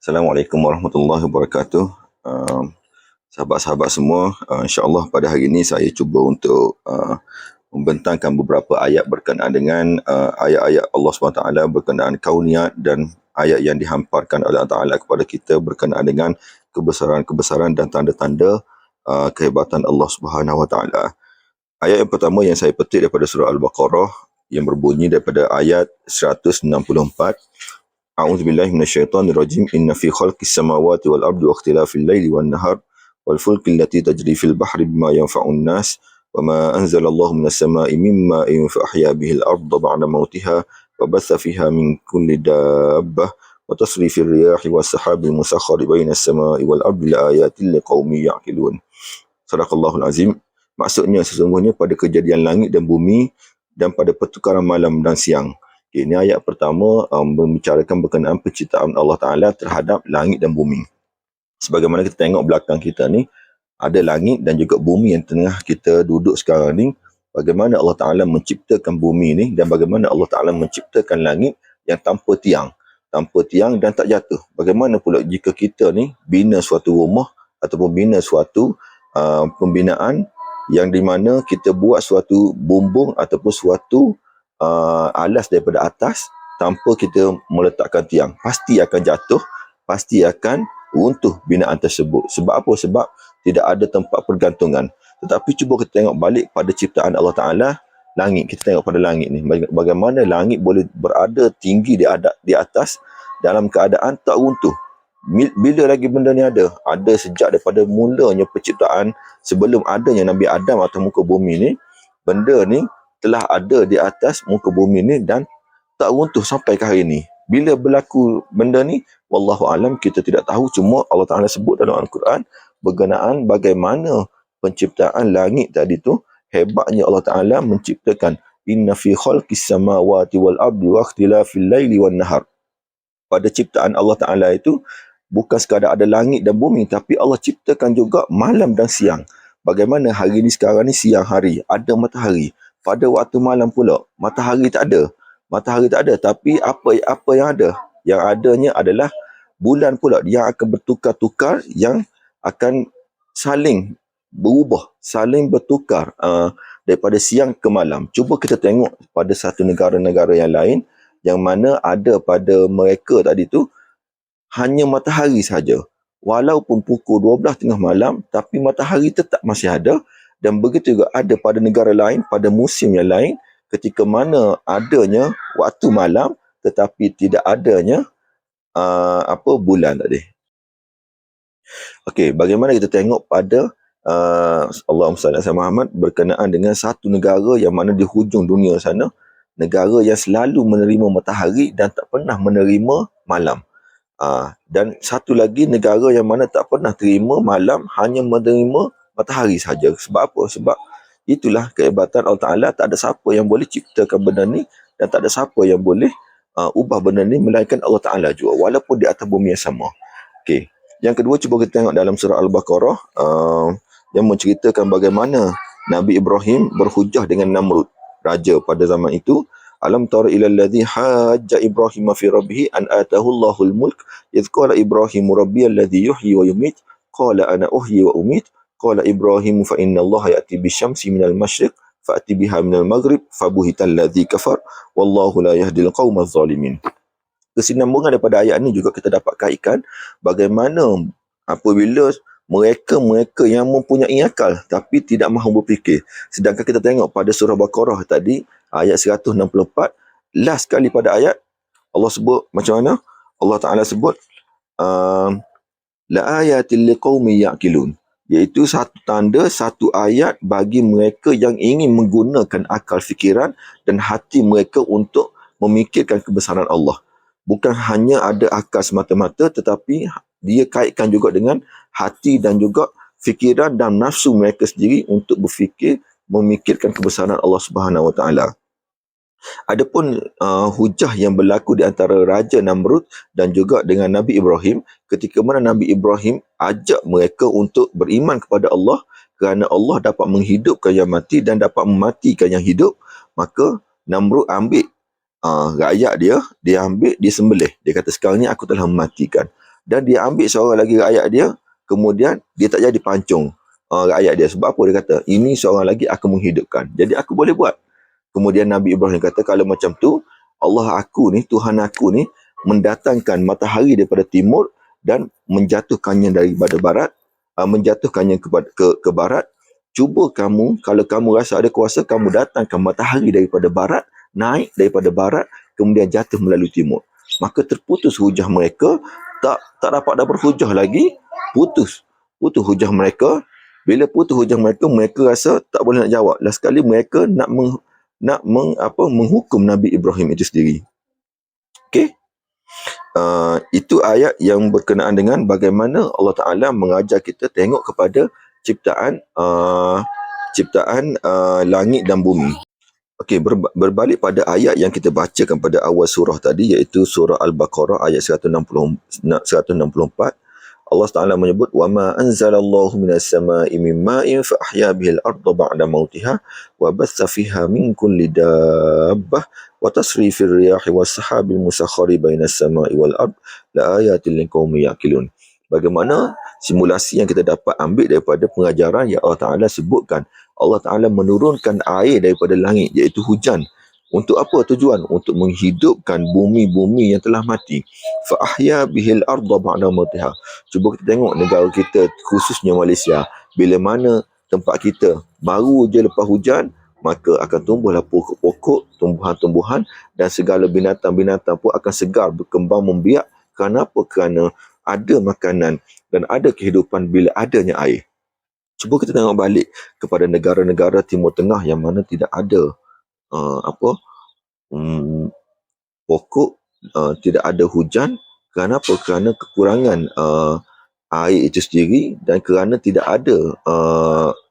Assalamualaikum warahmatullahi wabarakatuh. Sahabat-sahabat semua, insya-Allah pada hari ini saya cuba untuk membentangkan beberapa ayat berkenaan dengan ayat-ayat Allah SWT berkenaan kauniyat dan ayat yang dihamparkan oleh Allah Ta'ala kepada kita berkenaan dengan kebesaran-kebesaran dan tanda-tanda kehebatan Allah Subhanahu Wa Ta'ala. Ayat yang pertama yang saya petik daripada surah Al-Baqarah yang berbunyi daripada ayat 164. A'udzubillahi minasyaitonirrajim. Inna fi khalqis samawati wal ardi wa ikhtilafil laili wan nahar wal fulki allati tajri fil bahri bima yanfa'un nas wa ma anzalallahu minas samai mimma fa ahya bihil arda ba'da mautiha wa batha fiha min kulli dabbah wa tasrifir riyahi was sahabil musakhkhari bainas samai wal ardi laayatin liqaumin ya'qilun. Sadaqallahul azim. Maksudnya sesungguhnya pada kejadian langit dan bumi dan pada pertukaran malam dan siang. Okay, ini ayat pertama membicarakan berkenaan penciptaan Allah Ta'ala terhadap langit dan bumi. Sebagaimana kita tengok belakang kita ni, ada langit dan juga bumi yang tengah kita duduk sekarang ni. Bagaimana Allah Ta'ala menciptakan bumi ni dan bagaimana Allah Ta'ala menciptakan langit yang tanpa tiang dan tak jatuh. Bagaimana pula jika kita ni bina suatu rumah ataupun bina suatu pembinaan yang di mana kita buat suatu bumbung ataupun suatu alas daripada atas tanpa kita meletakkan tiang, pasti akan jatuh, pasti akan runtuh binaan tersebut. Sebab apa? Sebab tidak ada tempat pergantungan. Tetapi cuba kita tengok balik pada ciptaan Allah Ta'ala, langit. Kita tengok pada langit ni, bagaimana langit boleh berada tinggi di atas dalam keadaan tak runtuh. Bila lagi benda ni ada sejak daripada mulanya penciptaan, sebelum adanya Nabi Adam atau muka bumi ni, benda ni telah ada di atas muka bumi ni dan tak runtuh sampai ke hari ni. Bila berlaku benda ni, wallahu alam, kita tidak tahu. Cuma Allah Ta'ala sebut dalam Al-Quran berkenaan bagaimana penciptaan langit tadi tu, hebatnya Allah Ta'ala menciptakan inna fi khalqis samawati wal ardi wa ikhtilafil laili wan nahar. Pada ciptaan Allah Ta'ala itu bukan sekadar ada langit dan bumi, tapi Allah ciptakan juga malam dan siang. Bagaimana hari ni sekarang ni siang hari, ada matahari. Pada waktu malam pula, matahari tak ada. Tapi apa yang ada? Yang adanya adalah bulan pula yang akan bertukar-tukar, yang akan saling berubah, saling bertukar daripada siang ke malam. Cuba kita tengok pada satu negara-negara yang lain, yang mana ada pada mereka tadi tu hanya matahari saja. Walaupun pukul 12 tengah malam, tapi matahari tetap masih ada. Dan begitu juga ada pada negara lain, pada musim yang lain, ketika mana adanya waktu malam, tetapi tidak adanya bulan tadi. Okey, bagaimana kita tengok pada Allahumma salli ala Muhammad berkenaan dengan satu negara yang mana di hujung dunia sana, negara yang selalu menerima matahari dan tak pernah menerima malam. Dan satu lagi negara yang mana tak pernah terima malam, hanya menerima matahari saja. Sebab apa? Sebab itulah kehebatan Allah Ta'ala. Tak ada siapa yang boleh ciptakan benda ni dan tak ada siapa yang boleh ubah benda ni melainkan Allah Ta'ala juga, walaupun di atas bumi yang sama. Okey. Yang kedua, cuba kita tengok dalam surah Al-Baqarah yang menceritakan bagaimana Nabi Ibrahim berhujah dengan Namrud, raja pada zaman itu. Alam tara ila alladhi hajja Ibrahim fi rabbih an atahu Allahul mulk idh qala Ibrahim rabbi alladhi yuhyi wa yumit qala ana uhyi wa umit qala Ibrahim fa inna Allah ya'ti bisyamsi minal masyriq fa'ti biha minal maghrib fabuhital ladzi kafar wallahu la yahdil qaumadh zalimin. Kesinambungan daripada ayat ni juga kita dapat kaitkan bagaimana apabila mereka yang mempunyai akal tapi tidak mahu berfikir. Sedangkan kita tengok pada surah Baqarah tadi, ayat 164, last sekali pada ayat, Allah sebut macam mana? Allah Ta'ala sebut, la ayatil liqaumin ya'qilun, iaitu satu tanda, satu ayat bagi mereka yang ingin menggunakan akal fikiran dan hati mereka untuk memikirkan kebesaran Allah. Bukan hanya ada akal semata-mata, tetapi dia kaitkan juga dengan hati dan juga fikiran dan nafsu mereka sendiri untuk berfikir, memikirkan kebesaran Allah Subhanahu Wa Taala. Adapun hujah yang berlaku di antara Raja Namrud dan juga dengan Nabi Ibrahim, ketika mana Nabi Ibrahim ajak mereka untuk beriman kepada Allah kerana Allah dapat menghidupkan yang mati dan dapat mematikan yang hidup, maka Namrud ambil rakyat dia ambil, dia sembelih. Dia kata, sekarang ni aku telah mematikan. dan dia ambil seorang lagi rakyat dia, kemudian dia tak jadi pancung rakyat dia. Sebab apa? Dia kata, ini seorang lagi aku menghidupkan, jadi aku boleh buat. Kemudian Nabi Ibrahim kata, kalau macam tu, Allah aku ni, Tuhan aku ni, mendatangkan matahari daripada timur dan menjatuhkannya daripada barat, menjatuhkannya ke barat. Cuba kamu, kalau kamu rasa ada kuasa, kamu datangkan matahari daripada barat, naik daripada barat, kemudian jatuh melalui timur. Maka terputus hujah mereka, tak dapat berhujah lagi, putus hujah mereka. Bila putus hujah mereka, mereka rasa tak boleh nak jawab. Last sekali mereka nak menghukum Nabi Ibrahim itu sendiri. Okey. Itu ayat yang berkenaan dengan bagaimana Allah Ta'ala mengajar kita tengok kepada ciptaan langit dan bumi. Okey, berbalik pada ayat yang kita bacakan pada awal surah tadi, iaitu surah Al-Baqarah ayat 164. Allah Ta'ala menyebut, وَمَا أَنْزَلَ اللَّهُ مِنَ السَّمَاءِ مِنْ مَاءٍ فَأَحْيَا بِهِ الْأَرْضَ بَعْدَ مَوْتِهَا وَبَثَّ فِيهَا مِنْ كُلِّ دَابَّةٍ وَتَصْرِيفِ الرِّيَاحِ وَالسَّحَابِ الْمُسَخَّرِ بَيْنَ السَّمَاءِ وَالْأَرْضِ لَآيَاتٍ لِقَوْمٍ يَعْقِلُونَ. Bagaimana simulasi yang kita dapat ambil daripada pengajaran yang Allah Ta'ala sebutkan. Allah Ta'ala menurunkan air daripada langit, iaitu hujan. Untuk apa tujuan? Untuk menghidupkan bumi-bumi yang telah mati. Fa'ahya bihil arda ba'da mautiha. Cuba kita tengok negara kita, khususnya Malaysia. Bila mana tempat kita baru je lepas hujan, maka akan tumbuhlah pokok-pokok, tumbuhan-tumbuhan, dan segala binatang-binatang pun akan segar, berkembang membiak. Kenapa? Kerana ada makanan dan ada kehidupan bila adanya air. Cuba kita tengok balik kepada negara-negara Timur Tengah yang mana tidak ada pokok, tidak ada hujan. Kenapa? Kerana kekurangan air itu sendiri, dan kerana tidak ada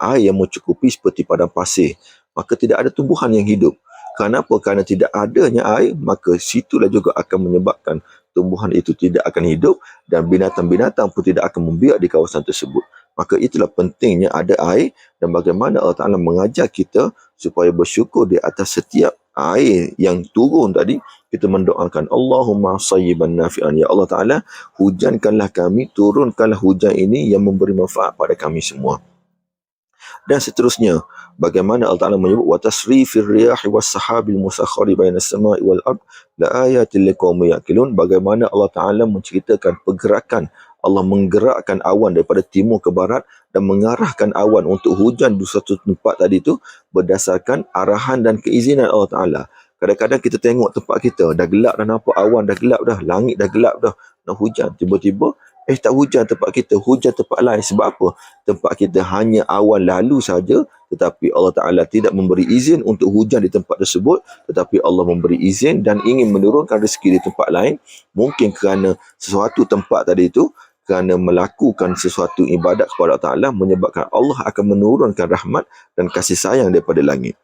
air yang mencukupi seperti padang pasir, maka tidak ada tumbuhan yang hidup. Kenapa? Kerana tidak adanya air, maka situlah juga akan menyebabkan tumbuhan itu tidak akan hidup dan binatang-binatang pun tidak akan membiak di kawasan tersebut. Maka itulah pentingnya ada air, dan bagaimana Allah Ta'ala mengajar kita supaya bersyukur di atas setiap air yang turun tadi. Kita mendoakan, Allahumma sayyiban nafi'an, ya Allah Ta'ala, hujankanlah kami, turunkanlah hujan ini yang memberi manfaat pada kami semua. Dan seterusnya, bagaimana Allah Ta'ala menyebut, wa tasrifir riyahi was-sahabil musakhkhari bainas sama'i wal ard la ayatil liqaumin yaqilun. Bagaimana Allah Ta'ala menceritakan pergerakan Allah menggerakkan awan daripada timur ke barat dan mengarahkan awan untuk hujan di suatu tempat tadi tu berdasarkan arahan dan keizinan Allah Ta'ala. Kadang-kadang kita tengok tempat kita, dah gelap dah, nampak awan dah gelap dah, langit dah gelap dah, nak hujan. Tiba-tiba, tak hujan tempat kita, hujan tempat lain. Sebab apa? Tempat kita hanya awan lalu saja, tetapi Allah Ta'ala tidak memberi izin untuk hujan di tempat tersebut, tetapi Allah memberi izin dan ingin menurunkan rezeki di tempat lain. Mungkin kerana sesuatu tempat tadi itu, kerana melakukan sesuatu ibadat kepada Allah Ta'ala, menyebabkan Allah akan menurunkan rahmat dan kasih sayang daripada langit.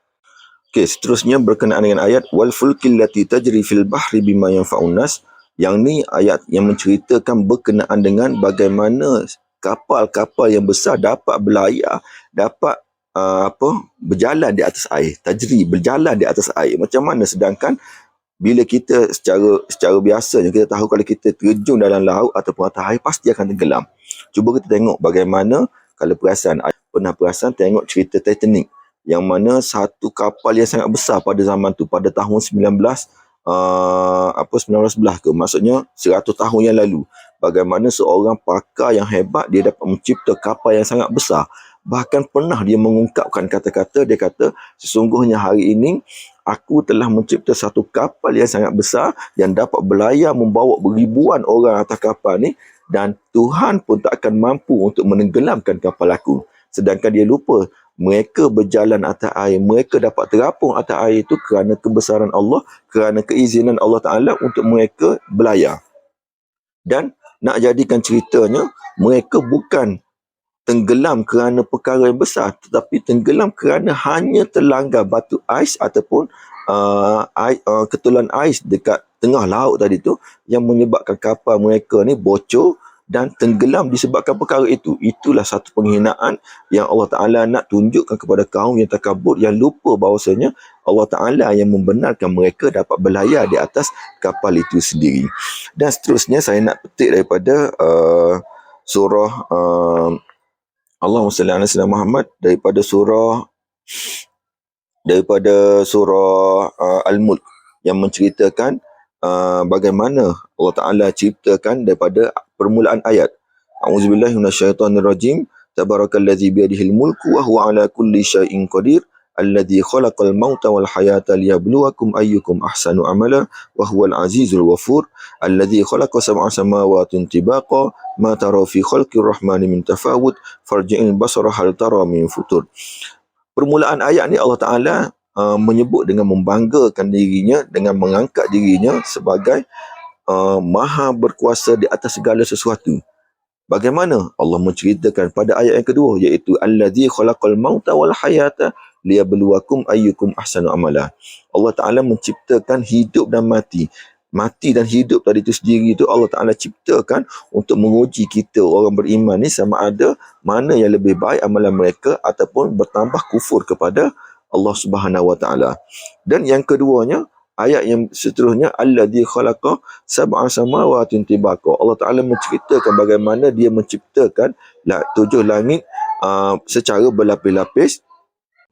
Okey, seterusnya berkenaan dengan ayat wal fulkil lati tajri fil bahri bima yanfa'un nas. Yang ni ayat yang menceritakan berkenaan dengan bagaimana kapal-kapal yang besar dapat berlayar, dapat berjalan di atas air. Tajri, berjalan di atas air. Macam mana? Sedangkan bila kita secara biasanya kita tahu kalau kita terjun dalam laut ataupun atas air pasti akan tenggelam. Cuba kita tengok bagaimana, kalau pernah perasan tengok cerita Titanic, yang mana satu kapal yang sangat besar pada zaman tu, pada tahun 1911 ke, maksudnya 100 tahun yang lalu, bagaimana seorang pakar yang hebat, dia dapat mencipta kapal yang sangat besar. Bahkan pernah dia mengungkapkan kata-kata, dia kata, sesungguhnya hari ini aku telah mencipta satu kapal yang sangat besar yang dapat berlayar membawa beribuan orang atas kapal ni, dan Tuhan pun tak akan mampu untuk menenggelamkan kapal aku. Sedangkan dia lupa, mereka berjalan atas air, mereka dapat terapung atas air itu kerana kebesaran Allah, kerana keizinan Allah Ta'ala untuk mereka berlayar. Dan nak jadikan ceritanya, mereka bukan tenggelam kerana perkara yang besar, tetapi tenggelam kerana hanya terlanggar batu ais ataupun ketulan ais dekat tengah laut tadi tu, yang menyebabkan kapal mereka ni bocor dan tenggelam disebabkan perkara itu. Itulah satu penghinaan yang Allah Ta'ala nak tunjukkan kepada kaum yang takabur, yang lupa bahawasanya Allah Ta'ala yang membenarkan mereka dapat berlayar di atas kapal itu sendiri. Dan seterusnya saya nak petik daripada surah Allahumma salli ala sayyidina Muhammad, daripada surah Al-Mulk, yang menceritakan bagaimana Allah Ta'ala ciptakan daripada permulaan ayat. A'udzubillahi minasyaitonirrajim. Tabarakalladzi biyadihil mulku wa huwa ala kulli syai'in qadir. Alladzi khalaqal mauta wal hayata liyabluwakum ayyukum ahsanu amala wa huwal azizul ghafur. Alladzi khalaqa sab'a samawatin tibaqa ma tara fi khalqir rahmani min tafawut farji'il basara hal tara min futur. Permulaan ayat ni Allah Ta'ala menyebut dengan membanggakan dirinya, dengan mengangkat dirinya sebagai maha berkuasa di atas segala sesuatu. Bagaimana Allah menceritakan pada ayat yang kedua, iaitu allazi khalaqal mauta wal hayata liyabluwakum ayyukum ahsanu amala. Allah Ta'ala menciptakan hidup dan mati. Mati dan hidup tadi itu sendiri itu Allah Ta'ala ciptakan untuk menguji kita orang beriman ni sama ada mana yang lebih baik amalan mereka ataupun bertambah kufur kepada Allah Subhanahu wa Ta'ala. Dan yang keduanya, ayat yang seterusnya, alladzi khalaqa sab'a samawatin tibaqa. Allah Ta'ala menceritakan bagaimana dia menciptakan 7 langit secara berlapis-lapis,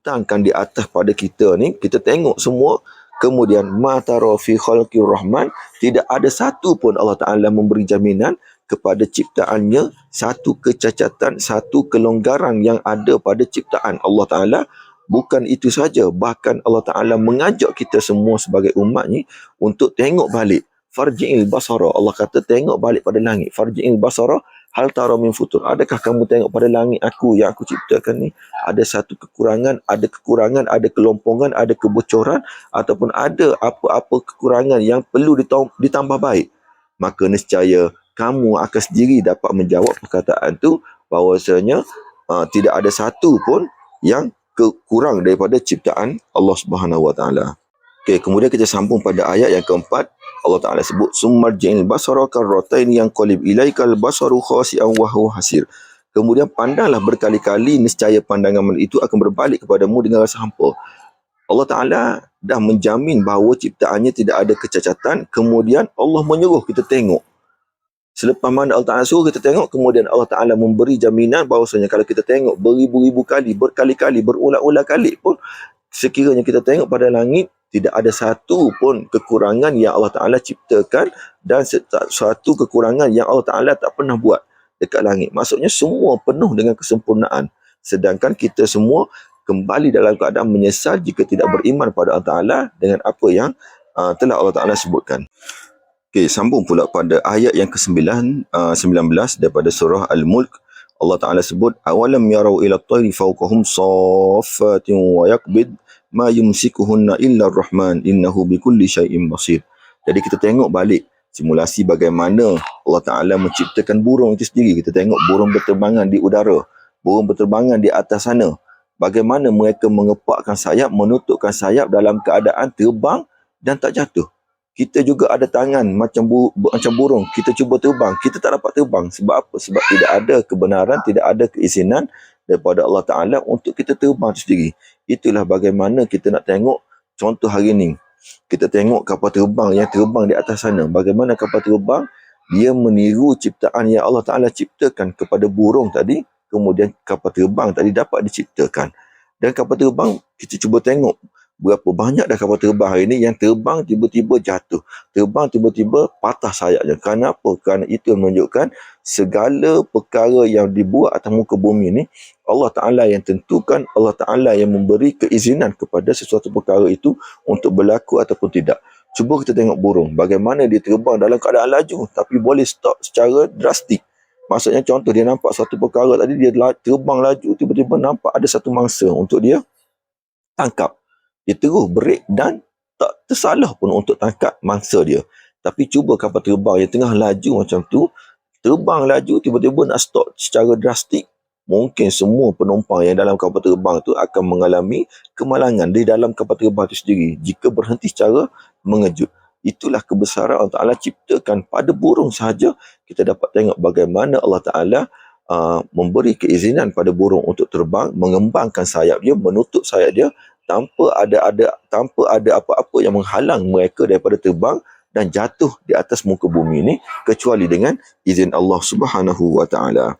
tangkan di atas pada kita ni, kita tengok semua. Kemudian ma tara fi khalqir rahman, tidak ada satu pun Allah Ta'ala memberi jaminan kepada ciptaannya satu kecacatan, satu kelonggaran yang ada pada ciptaan Allah Ta'ala. Bukan itu saja, bahkan Allah Ta'ala mengajak kita semua sebagai umat ni untuk tengok balik. Farji'il basara, Allah kata tengok balik pada langit. Farji'il basara hal tara min futur. Adakah kamu tengok pada langit aku yang aku ciptakan ni? Ada satu kekurangan, ada kelompongan, ada kebocoran, ataupun ada apa-apa kekurangan yang perlu ditambah baik. Maka nescaya kamu akan sendiri dapat menjawab perkataan tu, bahawasanya tidak ada satu pun yang kurang daripada ciptaan Allah Subhanahu wa Ta'ala. Okey, kemudian kita sambung pada ayat yang keempat. Allah Ta'ala sebut summarji'il basara karrataini yanqalib ilaikal basaru khasi'an wa huwa hasir. Kemudian pandanglah berkali-kali, nescaya pandangan itu akan berbalik kepadamu dengan rasa hampa. Allah Ta'ala dah menjamin bahawa ciptaannya tidak ada kecacatan, kemudian Allah menyuruh kita tengok. Selepas mana Allah Ta'ala suruh kita tengok, kemudian Allah Ta'ala memberi jaminan bahawasanya kalau kita tengok beribu-ribu kali, berkali-kali, berulang-ulang kali pun, sekiranya kita tengok pada langit, tidak ada satu pun kekurangan yang Allah Ta'ala ciptakan dan satu kekurangan yang Allah Ta'ala tak pernah buat dekat langit. Maksudnya semua penuh dengan kesempurnaan. Sedangkan kita semua kembali dalam keadaan menyesal jika tidak beriman pada Allah Ta'ala dengan apa yang telah Allah Ta'ala sebutkan. Okey, sambung pula pada ayat yang ke-9, 19 daripada surah Al-Mulk. Allah Ta'ala sebut, awalam yarau ila at-tayri fawqahum saffatin wa yaqbid ma yumsikuhunna illa ar-rahman innahu bikulli syai'in basir. Jadi kita tengok balik simulasi bagaimana Allah Ta'ala menciptakan burung itu sendiri. Kita tengok burung berterbangan di udara, burung berterbangan di atas sana. Bagaimana mereka mengepakkan sayap, menutupkan sayap dalam keadaan terbang dan tak jatuh. Kita juga ada tangan macam burung. Kita cuba terbang, kita tak dapat terbang. Sebab apa? Sebab tidak ada kebenaran, tidak ada keizinan daripada Allah Ta'ala untuk kita terbang itu sendiri. Itulah bagaimana kita nak tengok contoh hari ni. Kita tengok kapal terbang yang terbang di atas sana. Bagaimana kapal terbang, dia meniru ciptaan yang Allah Ta'ala ciptakan kepada burung tadi. Kemudian kapal terbang tadi dapat diciptakan. Dan kapal terbang, kita cuba tengok berapa banyak dah kapal terbang hari ini yang terbang tiba-tiba jatuh. Terbang tiba-tiba patah sayapnya. Kenapa? Kerana itu menunjukkan segala perkara yang dibuat atas muka bumi ini, Allah Ta'ala yang tentukan, Allah Ta'ala yang memberi keizinan kepada sesuatu perkara itu untuk berlaku ataupun tidak. Cuba kita tengok burung. Bagaimana dia terbang dalam keadaan laju tapi boleh stop secara drastik. Maksudnya contoh, dia nampak satu perkara tadi, dia terbang laju, tiba-tiba nampak ada satu mangsa untuk dia tangkap. Dia terus break dan tak tersalah pun untuk tangkap mangsa dia. Tapi cuba kapal terbang yang tengah laju macam tu, terbang laju tiba-tiba nak stop secara drastik. Mungkin semua penumpang yang dalam kapal terbang tu akan mengalami kemalangan di dalam kapal terbang itu sendiri jika berhenti secara mengejut. itulah kebesaran Allah Ta'ala ciptakan pada burung sahaja. Kita dapat tengok bagaimana Allah Ta'ala memberi keizinan pada burung untuk terbang, mengembangkan sayap dia, menutup sayap dia, tanpa ada apa-apa yang menghalang mereka daripada terbang dan jatuh di atas muka bumi ini, kecuali dengan izin Allah Subhanahu wa Ta'ala.